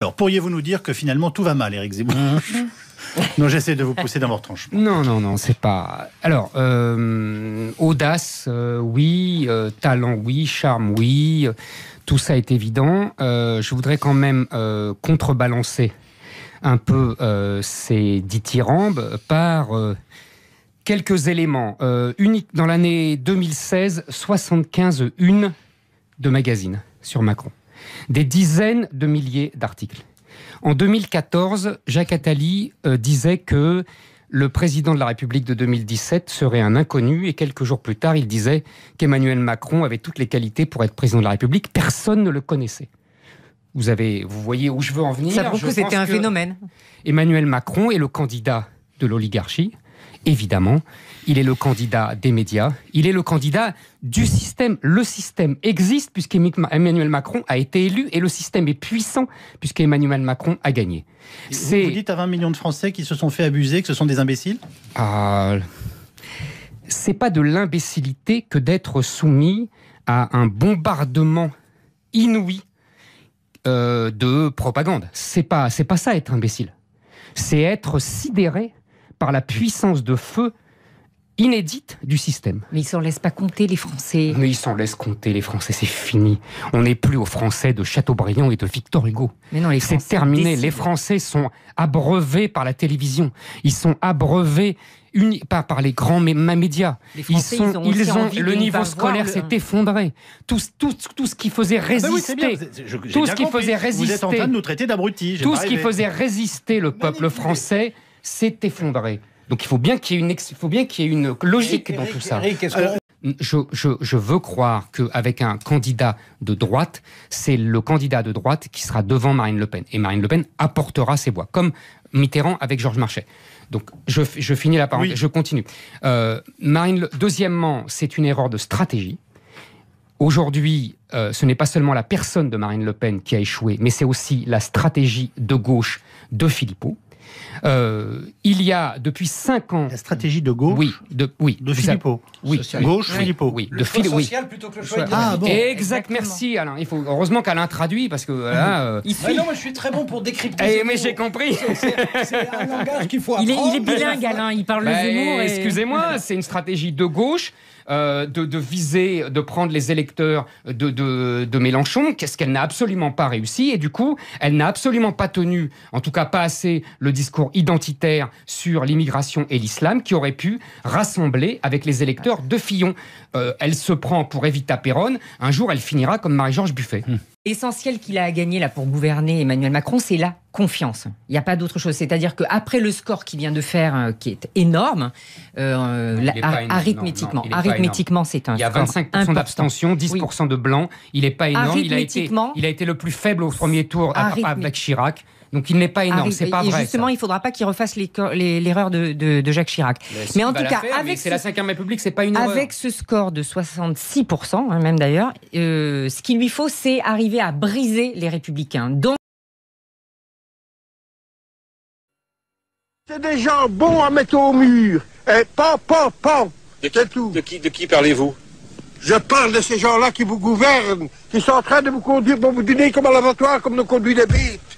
Alors, pourriez-vous nous dire que finalement tout va mal, Éric Zemmour? Non, j'essaie de vous pousser dans votre tranche. Non, c'est pas... Alors, audace, oui, talent, oui, charme, oui, tout ça est évident. Je voudrais quand même contrebalancer un peu ces dithyrambes par quelques éléments. Dans l'année 2016, 75 unes de magazines sur Macron. Des dizaines de milliers d'articles. En 2014, Jacques Attali disait que le président de la République de 2017 serait un inconnu, et quelques jours plus tard, il disait qu'Emmanuel Macron avait toutes les qualités pour être président de la République. Personne ne le connaissait. Vous voyez où je veux en venir. Ça prouve que c'était un phénomène. Emmanuel Macron est le candidat de l'oligarchie, évidemment. Il est le candidat des médias. Il est le candidat du système. Le système existe puisqu'Emmanuel Macron a été élu, et le système est puissant puisqu'Emmanuel Macron a gagné. Vous dites à 20 millions de Français qui se sont fait abuser que ce sont des imbéciles? C'est pas de l'imbécilité que d'être soumis à un bombardement inouï de propagande. C'est pas ça être imbécile. C'est être sidéré par la puissance de feu inédite du système. Mais ils s'en laissent pas compter, les Français. Mais ils s'en laissent compter, les Français, c'est fini. On n'est plus aux Français de Chateaubriand et de Victor Hugo. Mais non, c'est terminé. Les Français sont abreuvés par la télévision. Ils sont abreuvés par les grands médias. Les Français, le niveau scolaire s'est effondré. Tout ce qui faisait résister... Tout ce qui faisait résister... Vous êtes en train de nous traiter d'abrutis. Tout ce qui faisait résister le peuple français s'est effondré. Donc il faut bien qu'il y ait une logique dans tout ça. Je veux croire qu'avec un candidat de droite, c'est le candidat de droite qui sera devant Marine Le Pen. Et Marine Le Pen apportera ses voix, comme Mitterrand avec Georges Marchais. Donc je finis la parenthèse, je continue. Deuxièmement, c'est une erreur de stratégie. Aujourd'hui, ce n'est pas seulement la personne de Marine Le Pen qui a échoué, mais c'est aussi la stratégie de gauche de Philippot. Il y a depuis 5 ans... La stratégie de gauche de Philippot. Oui, gauche Philippot. Oui, le choix social plutôt que le choix idéologique. Bon. Exact, merci Alain. Heureusement qu'Alain traduit, parce que là... Non, mais je suis très bon pour décrypter. Mais j'ai compris. C'est un langage qu'il faut apprendre. Il est bilingue, Alain, il parle le Zemmour. Excusez-moi, c'est une stratégie de gauche. De viser, de prendre les électeurs de Mélenchon, qu'est-ce qu'elle n'a absolument pas réussi, et du coup, elle n'a absolument pas tenu, en tout cas pas assez, le discours identitaire sur l'immigration et l'islam qui aurait pu rassembler avec les électeurs de Fillon. Elle se prend pour Evita Peron, un jour elle finira comme Marie-Georges Buffet. L'essentiel qu'il a à gagner là pour gouverner Emmanuel Macron, c'est la confiance. Il n'y a pas d'autre chose. C'est-à-dire qu'après le score qu'il vient de faire, qui est énorme, arithmétiquement, c'est un score. Il y a 25% d'abstention, 10% de blanc. Il n'est pas énorme. Il a été le plus faible au premier tour avec Chirac. Donc il n'est pas énorme, c'est pas vrai. Justement, il ne faudra pas qu'il refasse l'erreur de Jacques Chirac. Mais en tout cas, c'est la 5e République, c'est pas une erreur. Avec ce score de 66%, même d'ailleurs, ce qu'il lui faut, c'est arriver à briser les Républicains. Donc, c'est des gens bons à mettre au mur. Et pan. C'est tout. De qui parlez-vous? Je parle de ces gens-là qui vous gouvernent, qui sont en train de vous conduire dans vos dîners comme à l'abattoir, comme nous conduit les bêtes.